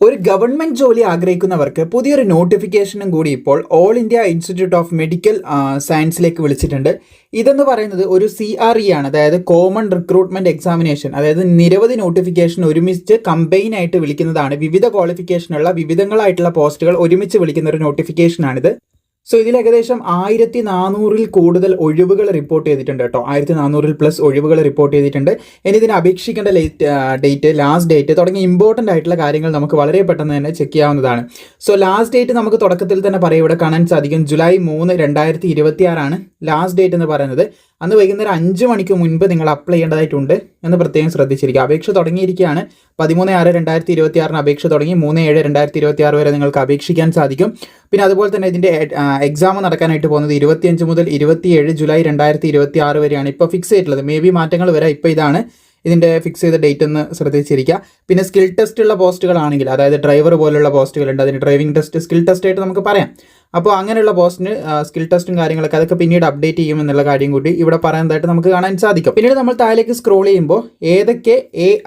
ഒരു ഗവൺമെന്റ് ജോലി ആഗ്രഹിക്കുന്നവർക്ക് പുതിയൊരു നോട്ടിഫിക്കേഷനും കൂടി ഇപ്പോൾ all India institute of medical സയൻസിലേക്ക് വിളിച്ചിട്ടുണ്ട്. ഇതെന്ന് പറയുന്നത് ഒരു CRE ആണ്, അതായത് കോമൺ റിക്രൂട്ട്മെന്റ് എക്സാമിനേഷൻ. അതായത് നിരവധി നോട്ടിഫിക്കേഷൻ ഒരുമിച്ച് കമ്പൈൻ ആയിട്ട് വിളിക്കുന്നതാണ്. വിവിധ ക്വാളിഫിക്കേഷനുള്ള വിവിധങ്ങളായിട്ടുള്ള പോസ്റ്റുകൾ ഒരുമിച്ച് വിളിക്കുന്ന ഒരു നോട്ടിഫിക്കേഷനാണിത്. സോ ഇതിൽ ഏകദേശം 1400 കൂടുതൽ ഒഴിവുകൾ റിപ്പോർട്ട് ചെയ്തിട്ടുണ്ട് കേട്ടോ. 1400+ ഒഴിവുകൾ റിപ്പോർട്ട് ചെയ്തിട്ടുണ്ട്. ഇനി ഇതിന് അപേക്ഷിക്കേണ്ട ഡേറ്റ്, ലാസ്റ്റ് ഡേറ്റ് തുടങ്ങിയ ഇമ്പോർട്ടൻ്റ് ആയിട്ടുള്ള കാര്യങ്ങൾ നമുക്ക് വളരെ പെട്ടെന്ന് തന്നെ ചെക്ക് ചെയ്യാവുന്നതാണ്. സോ ലാസ്റ്റ് ഡേറ്റ് നമുക്ക് തുടക്കത്തിൽ തന്നെ പറയാം, ഇവിടെ കാണാൻ സാധിക്കും. ജൂലൈ 3, 2026 ലാസ്റ്റ് ഡേറ്റ് എന്ന് പറയുന്നത്. അന്ന് വൈകുന്നേരം 5 മണിക്ക് മുൻപ് നിങ്ങൾ അപ്ലൈ ചെയ്യേണ്ടതായിട്ടുണ്ട് എന്ന് പ്രത്യേകം ശ്രദ്ധിച്ചിരിക്കുക. അപേക്ഷ തുടങ്ങിയിരിക്കുകയാണ്. 13/6/2026 അപേക്ഷ തുടങ്ങി. 3/7/2026 വരെ നിങ്ങൾക്ക് അപേക്ഷിക്കാൻ സാധിക്കും. പിന്നെ അതുപോലെ തന്നെ ഇതിൻ്റെ എക്സാം നടക്കാനായിട്ട് പോകുന്നത് 25 മുതൽ 27 ജൂലൈ 2026 വരെയാണ് ഇപ്പോൾ ഫിക്സ് ചെയ്തിട്ടുള്ളത്. മേ ബി മാറ്റങ്ങൾ വരാം. ഇപ്പോൾ ഇതാണ് ഇതിൻ്റെ ഫിക്സ് ചെയ്ത ഡേറ്റ് എന്ന് ശ്രദ്ധിച്ചിരിക്കുക. പിന്നെ സ്കിൽ ടെസ്റ്റ് ഉള്ള പോസ്റ്റുകളാണെങ്കിൽ, അതായത് ഡ്രൈവർ പോലുള്ള പോസ്റ്റുകളുണ്ട്, അതിന് ഡ്രൈവിംഗ് ടെസ്റ്റ്, സ്കിൽ ടെസ്റ്റ് ആയിട്ട് നമുക്ക് പറയാം. അപ്പോൾ അങ്ങനെയുള്ള പോസ്റ്റിന് സ്കിൽ ടെസ്റ്റും കാര്യങ്ങളൊക്കെ അതൊക്കെ പിന്നീട് അപ്ഡേറ്റ് ചെയ്യുമെന്നുള്ള കാര്യം കൂടി ഇവിടെ പറയുന്നതായിട്ട് നമുക്ക് കാണാൻ സാധിക്കും. പിന്നീട് നമ്മൾ താഴേക്ക് സ്ക്രോൾ ചെയ്യുമ്പോൾ ഏതൊക്കെ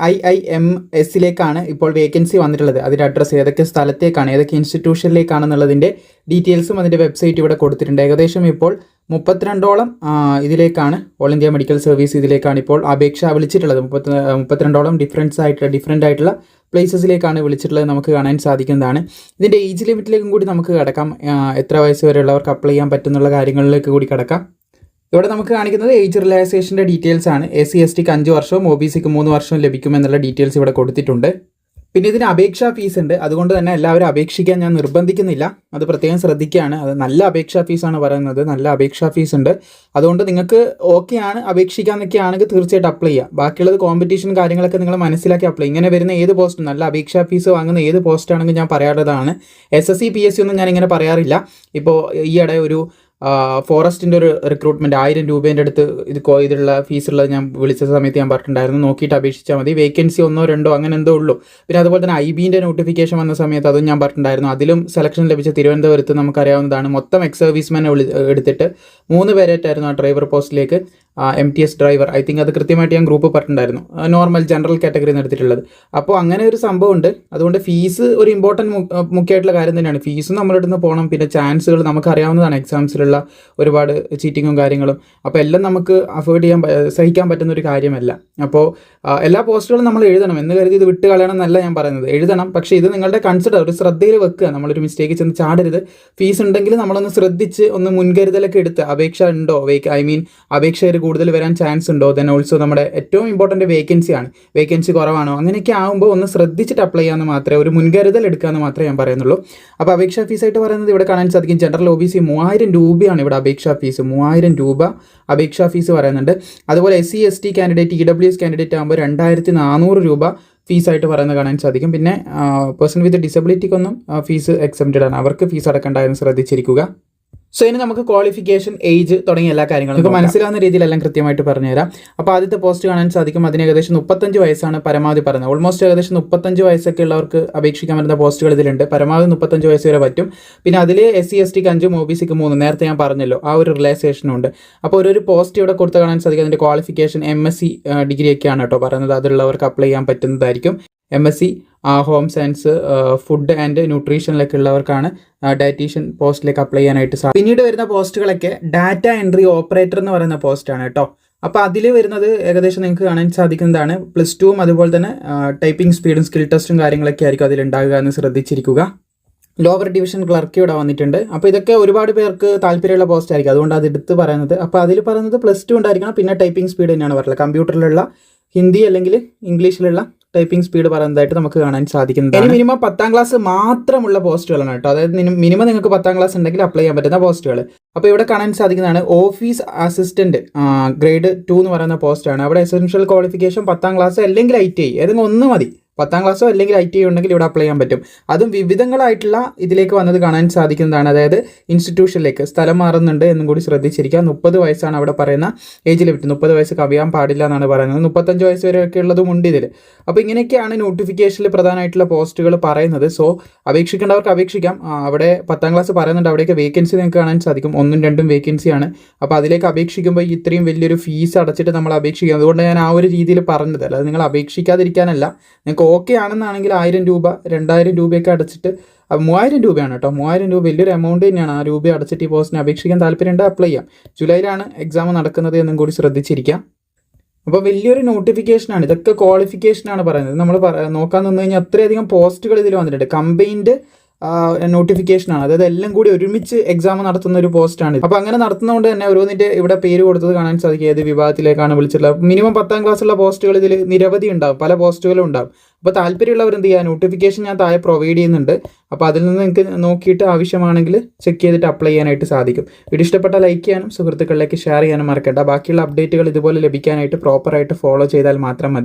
AIIMSലേക്കാണ് ഇപ്പോൾ വേക്കൻസി വന്നിട്ടുള്ളത്, അതിൻ്റെ അഡ്രസ്സ്, ഏതൊക്കെ സ്ഥലത്തേക്കാണ്, ഏതൊക്കെ ഇൻസ്റ്റിറ്റ്യൂഷനിലേക്കാണെന്നുള്ളതിൻ്റെ ഡീറ്റെയിൽസും അതിൻ്റെ വെബ്സൈറ്റ് ഇവിടെ കൊടുത്തിട്ടുണ്ട്. ഏകദേശം ഇപ്പോൾ 32ഓളം ഇതിലേക്കാണ്, ഓൾ ഇന്ത്യ മെഡിക്കൽ സർവീസ് ഇതിലേക്കാണ് ഇപ്പോൾ അപേക്ഷ വിളിച്ചിട്ടുള്ളത്. 32ഓളം ഡിഫറെൻ്റ് ആയിട്ടുള്ള പ്ലേസസിലേക്കാണ് വിളിച്ചിട്ടുള്ളത് നമുക്ക് കാണാൻ സാധിക്കുന്നതാണ്. ഇതിൻ്റെ ഏജ് ലിമിറ്റിലേക്കും കൂടി നമുക്ക് കിടക്കാം. എത്ര വയസ്സ് വരെയുള്ളവർക്ക് അപ്ലൈ ചെയ്യാൻ പറ്റുന്നുള്ള കാര്യങ്ങളിലേക്ക് കൂടി കിടക്കാം. ഇവിടെ നമുക്ക് കാണിക്കുന്നത് ഏജ് റിലാക്സേഷൻ്റെ ഡീറ്റെയിൽസ് ആണ്. SC STക്ക് 5 വർഷവും OBCക്ക് 3 വർഷവും ലഭിക്കുമെന്നുള്ള ഡീറ്റെയിൽസ് ഇവിടെ കൊടുത്തിട്ടുണ്ട്. പിന്നെ ഇതിന് അപേക്ഷാ ഫീസ് ഉണ്ട്. അതുകൊണ്ട് തന്നെ എല്ലാവരും അപേക്ഷിക്കാൻ ഞാൻ നിർബന്ധിക്കുന്നില്ല, അത് പ്രത്യേകം ശ്രദ്ധിക്കുകയാണ്. അത് നല്ല അപേക്ഷാ ഫീസാണ് പറയുന്നത്, നല്ല അപേക്ഷാ ഫീസ് ഉണ്ട്. അതുകൊണ്ട് നിങ്ങൾക്ക് ഓക്കെയാണ്, അപേക്ഷിക്കാന്നൊക്കെ ആണെങ്കിൽ തീർച്ചയായിട്ടും അപ്ലൈ ചെയ്യുക. ബാക്കിയുള്ളത് കോമ്പറ്റീഷൻ കാര്യങ്ങളൊക്കെ നിങ്ങൾ മനസ്സിലാക്കി അപ്ലൈ. ഇങ്ങനെ വരുന്ന ഏത് പോസ്റ്റും, നല്ല അപേക്ഷാ ഫീസ് വാങ്ങുന്ന ഏത് പോസ്റ്റാണെങ്കിൽ ഞാൻ പറയാറുള്ളതാണ്. SSC PSC ഒന്നും ഞാനിങ്ങനെ പറയാറില്ല. ഇപ്പോൾ ഈയിടെ ഒരു ഫോറസ്റ്റിൻ്റെ ഒരു റിക്രൂട്ട്മെൻറ്റ് 1000 രൂപേൻ്റെ അടുത്ത് ഇതിലുള്ള ഫീസുള്ളത് ഞാൻ വിളിച്ച സമയത്ത് ഞാൻ പറഞ്ഞിട്ടുണ്ടായിരുന്നു, നോക്കിയിട്ട് അപേക്ഷിച്ചാൽ മതി. വേക്കൻസി 1, 2 അങ്ങനെ എന്തോ ഉള്ളൂ. പിന്നെ അതുപോലെ തന്നെ IBൻ്റെ നോട്ടിഫിക്കേഷൻ വന്ന സമയത്ത് അതും ഞാൻ പറഞ്ഞിട്ടുണ്ടായിരുന്നു. അതിലും സെലക്ഷൻ ലഭിച്ച തിരുവനന്തപുരത്ത് നമുക്കറിയാവുന്നതാണ്. മൊത്തം എക്സ് സർവീസ്മാനെ എടുത്തിട്ട് 3 പേരായിട്ടായിരുന്നു ആ ഡ്രൈവർ പോസ്റ്റിലേക്ക് MTS ഡ്രൈവർ. ഐ തിങ്ക് അത് കൃത്യമായിട്ട് ഞാൻ ഗ്രൂപ്പ് പറഞ്ഞിട്ടുണ്ടായിരുന്നു, നോർമൽ ജനറൽ കാറ്റഗറിയിൽ എടുത്തിട്ടുള്ളത്. അപ്പോൾ അങ്ങനെ ഒരു സംഭവം ഉണ്ട്. അതുകൊണ്ട് ഫീസ് ഒരു മുഖ്യമായിട്ടുള്ള കാര്യം തന്നെയാണ്. ഫീസും നമ്മുടെ അടുത്ത് നിന്ന് പോകണം. പിന്നെ ചാൻസുകൾ നമുക്കറിയാവുന്നതാണ്, എക്സാംസിലുള്ള ഒരുപാട് ചീറ്റിങ്ങും കാര്യങ്ങളും. അപ്പോൾ എല്ലാം നമുക്ക് സഹിക്കാൻ പറ്റുന്ന ഒരു കാര്യമല്ല. അപ്പോൾ എല്ലാ പോസ്റ്റുകളും നമ്മൾ എഴുതണം എന്ന് കരുതി ഇത് വിട്ട് കളയണം എന്നല്ല ഞാൻ പറയുന്നത്, എഴുതണം. പക്ഷേ ഇത് നിങ്ങളുടെ ഒരു ശ്രദ്ധയിൽ വെക്കുക. നമ്മളൊരു മിസ്റ്റേക്ക് ചെന്ന് ചാടരുത്. ഫീസ് ഉണ്ടെങ്കിൽ നമ്മളൊന്ന് ശ്രദ്ധിച്ച് ഒന്ന് മുൻകരുതലൊക്കെ എടുത്ത്, അപേക്ഷ ഉണ്ടോ, അപേക്ഷകർ കൂടുതൽ വരാൻ ചാൻസ് ഉണ്ടോ, ദെൻ ഓൾസോ നമ്മുടെ ഏറ്റവും ഇമ്പോർട്ടൻറ്റ് വേക്കൻസി കുറവാണോ, അങ്ങനെയൊക്കെ ആകുമ്പോൾ ഒന്ന് ശ്രദ്ധിച്ചിട്ട് അപ്ലൈ ചെയ്യാമെന്ന് മാത്രമേ, ഒരു മുൻകരുതൽ എടുക്കാമെന്ന് മാത്രമേ ഞാൻ പറയുന്നുള്ളൂ. അപ്പോൾ അപേക്ഷാ ഫീസായിട്ട് പറയുന്നത് ഇവിടെ കാണാൻ സാധിക്കും. ജനറൽ OBC 3000 രൂപയാണ് ഇവിടെ അപേക്ഷാ ഫീസ്. 3000 രൂപ അപേക്ഷാ ഫീസ് പറയുന്നുണ്ട്. അതുപോലെ SC ST candidate, EWS candidate ആകുമ്പോൾ 2400 രൂപ ഫീസായിട്ട് പറയുന്നത് കാണാൻ സാധിക്കും. പിന്നെ പേഴ്സൺ വിത്ത് ഡിസബിലിറ്റിക്കൊന്നും ഫീസ് എക്സംപ്റ്റഡ് ആണ്, അവർക്ക് ഫീസ് അടക്കേണ്ടതെന്ന് ശ്രദ്ധിച്ചിരിക്കുക. സോ ഇനി നമുക്ക് ക്വാളിഫിക്കേഷൻ, ഏജ് തുടങ്ങിയ എല്ലാ കാര്യങ്ങളും നമുക്ക് മനസ്സിലാവുന്ന രീതിയിലെല്ലാം കൃത്യമായിട്ട് പറഞ്ഞുതരാം. അപ്പോൾ ആദ്യത്തെ പോസ്റ്റ് കാണാൻ സാധിക്കും. അതിന് ഏകദേശം 35 വയസ്സാണ് പരമാവധി പറയുന്നത്. ഓൾമോസ്റ്റ് ഏകദേശം 35 വയസ്സൊക്കെ ഉള്ളവർക്ക് അപേക്ഷിക്കാൻ പറ്റുന്ന പോസ്റ്റുകൾ ഇതിലുണ്ട്. പരമാവധി 35 വയസ്സ് വരെ പറ്റും. പിന്നെ അതിൽ SC STക്ക് 5, OBCക്ക് 3, നേരത്തെ ഞാൻ പറഞ്ഞല്ലോ, ആ ഒരു റിലാക്സേഷനും ഉണ്ട്. അപ്പോൾ ഒരു പോസ്റ്റ് ഇവിടെ കൊടുത്ത് കാണാൻ സാധിക്കും. അതിൻ്റെ ക്വാളിഫിക്കേഷൻ MSc ഡിഗ്രി ഒക്കെയാണ് കേട്ടോ പറയുന്നത്. അതുള്ളവർക്ക് അപ്ലൈ ചെയ്യാൻ പറ്റുന്നതായിരിക്കും. MSc home science, food and ന്യൂട്രീഷനിലൊക്കെ ഉള്ളവർക്കാണ് ഡയറ്റീഷ്യൻ പോസ്റ്റിലേക്ക് അപ്ലൈ ചെയ്യാനായിട്ട് സാധിക്കും. പിന്നീട് വരുന്ന പോസ്റ്റുകളൊക്കെ ഡാറ്റ എൻട്രി ഓപ്പറേറ്റർ എന്ന് പറയുന്ന പോസ്റ്റാണ് കേട്ടോ. അപ്പോൾ അതിൽ വരുന്നത് ഏകദേശം നിങ്ങൾക്ക് കാണാൻ സാധിക്കുന്നതാണ്. +2 അതുപോലെ തന്നെ ടൈപ്പിംഗ് സ്പീഡും സ്കിൽ ടെസ്റ്റും കാര്യങ്ങളൊക്കെ ആയിരിക്കും അതിലുണ്ടാകുക എന്ന് ശ്രദ്ധിച്ചിരിക്കുക. ലോവർ ഡിവിഷൻ ക്ലർക്ക് ഇവിടെ വന്നിട്ടുണ്ട്. അപ്പോൾ ഇതൊക്കെ ഒരുപാട് പേർക്ക് താല്പര്യമുള്ള പോസ്റ്റ് ആയിരിക്കും, അതുകൊണ്ട് അത് എടുത്ത് പറയുന്നത്. അപ്പോൾ അതിൽ പറയുന്നത് +2 ഉണ്ടായിരിക്കണം. പിന്നെ ടൈപ്പിംഗ് സ്പീഡ് തന്നെയാണ് പറയുന്നത്. കമ്പ്യൂട്ടറിലുള്ള ഹിന്ദി അല്ലെങ്കിൽ ഇംഗ്ലീഷിലുള്ള ടൈപ്പിംഗ് സ്പീഡ് പറയുന്നതായിട്ട് നമുക്ക് കാണാൻ സാധിക്കുന്നത്. ഇനി മിനിമം 10ാം ക്ലാസ് മാത്രമുള്ള പോസ്റ്റുകളാണ് കേട്ടോ. അതായത് മിനിമം നിങ്ങൾക്ക് 10ാം ക്ലാസ് ഉണ്ടെങ്കിൽ അപ്ലൈ ചെയ്യാൻ പറ്റുന്ന പോസ്റ്റുകൾ. അപ്പോൾ ഇവിടെ കാണാൻ സാധിക്കുന്നതാണ് ഓഫീസ് അസിസ്റ്റന്റ് ഗ്രേഡ് 2 എന്ന് പറയുന്ന പോസ്റ്റാണ്. അവിടെ എസെൻഷ്യൽ ക്വാളിഫിക്കേഷൻ 10ാം ക്ലാസ് അല്ലെങ്കിൽ ITI, ഏതെങ്കിലും ഒന്ന് മതി. 10ാം ക്ലാസ്സോ അല്ലെങ്കിൽ ITI ഉണ്ടെങ്കിൽ ഇവിടെ അപ്ലൈ ചെയ്യാൻ പറ്റും. അതും വിവിധങ്ങളായിട്ടുള്ള ഇതിലേക്ക് വന്നത് കാണാൻ സാധിക്കുന്നതാണ്. അതായത് ഇൻസ്റ്റിറ്റ്യൂഷനിലേക്ക് സ്ഥലം മാറുന്നുണ്ട് എന്നും കൂടി ശ്രദ്ധിച്ചിരിക്കുക. 30 വയസ്സാണ് അവിടെ പറയുന്ന ഏജ് ലിമിറ്റ്. 30 വയസ്സ് കവിയാൻ പാടില്ല എന്നാണ് പറയുന്നത്. 35 വയസ്സ് വരെയൊക്കെ ഉള്ളതും ഉണ്ട് ഇതിൽ. അപ്പോൾ ഇങ്ങനെയൊക്കെയാണ് നോട്ടിഫിക്കേഷനിൽ പ്രധാനമായിട്ടുള്ള പോസ്റ്റുകൾ പറയുന്നത്. സോ അപേക്ഷിക്കേണ്ടവർക്ക് അപേക്ഷിക്കാം. അവിടെ 10ാം ക്ലാസ് പറയുന്നുണ്ട്. അവിടെയൊക്കെ വേക്കൻസി നിങ്ങൾക്ക് കാണാൻ സാധിക്കും. 1ഉം 2ഉം വേക്കൻസിയാണ്. അപ്പോൾ അതിലേക്ക് അപേക്ഷിക്കുമ്പോൾ ഇത്രയും വലിയൊരു ഫീസ് അടച്ചിട്ട് നമ്മൾ അപേക്ഷിക്കും. അതുകൊണ്ട് ഞാൻ ആ ഒരു രീതിയിൽ പറഞ്ഞത്. അല്ലാതെ നിങ്ങൾ അപേക്ഷിക്കാതിരിക്കാനല്ല, നിങ്ങൾക്ക് ഓക്കെ ആണെന്നാണെങ്കിൽ 1000 രൂപ 2000 രൂപയൊക്കെ അടച്ചിട്ട് 3000 രൂപയാണ് കേട്ടോ. 3000 രൂപ വലിയൊരു എമൗണ്ട് തന്നെയാണ്. ആ രൂപ അടച്ചിട്ട് ഈ പോസ്റ്റിന് അപേക്ഷിക്കാൻ താല്പര്യമുണ്ട്, അപ്ലൈ ചെയ്യാം. ജൂലൈയിലാണ് എക്സാം നടക്കുന്നത് എന്നും കൂടി ശ്രദ്ധിച്ചിരിക്കാം. അപ്പോൾ വലിയൊരു നോട്ടിഫിക്കേഷനാണ്. ഇതൊക്കെ ക്വാളിഫിക്കേഷനാണ് പറയുന്നത്. നമ്മൾ നോക്കാൻ നിന്ന് കഴിഞ്ഞാൽ അത്രയധികം പോസ്റ്റുകൾ ഇതിൽ വന്നിട്ടുണ്ട്. കമ്പൈൻഡ് നോട്ടിഫിക്കേഷനാണ്. അതായത് എല്ലാം കൂടി ഒരുമിച്ച് എക്സാം നടത്തുന്ന ഒരു പോസ്റ്റാണ്. അപ്പോൾ അങ്ങനെ നടത്തുന്നതുകൊണ്ട് തന്നെ ഓരോന്നിൻ്റെ ഇവിടെ പേര് കൊടുത്തത് കാണാൻ സാധിക്കും. ഏത് വിഭാഗത്തിലേക്കാണ് വിളിച്ചിട്ടുള്ളത്. മിനിമം 10ാം ക്ലാസ്സുള്ള പോസ്റ്റുകൾ ഇതിൽ നിരവധി ഉണ്ടാവും, പല പോസ്റ്റുകളും ഉണ്ടാവും. അപ്പോൾ താല്പര്യമുള്ളവർ എന്ത് ചെയ്യുക, നോട്ടിഫിക്കേഷൻ ഞാൻ താഴെ പ്രൊവൈഡ് ചെയ്യുന്നുണ്ട്. അപ്പോൾ അതിൽ നിന്ന് നിങ്ങൾക്ക് നോക്കിയിട്ട് ആവശ്യമാണെങ്കിൽ ചെക്ക് ചെയ്തിട്ട് അപ്ലൈ ചെയ്യാനായിട്ട് സാധിക്കും. വീഡിയോ ഇഷ്ടപ്പെട്ടാൽ ലൈക്ക് ചെയ്യാനും സുഹൃത്തുക്കളിലേക്ക് ഷെയർ ചെയ്യാനും മറക്കണ്ട. ബാക്കിയുള്ള അപ്ഡേറ്റുകൾ ഇതുപോലെ ലഭിക്കാനായിട്ട് പ്രോപ്പറായിട്ട് ഫോളോ ചെയ്താൽ മാത്രം മതി.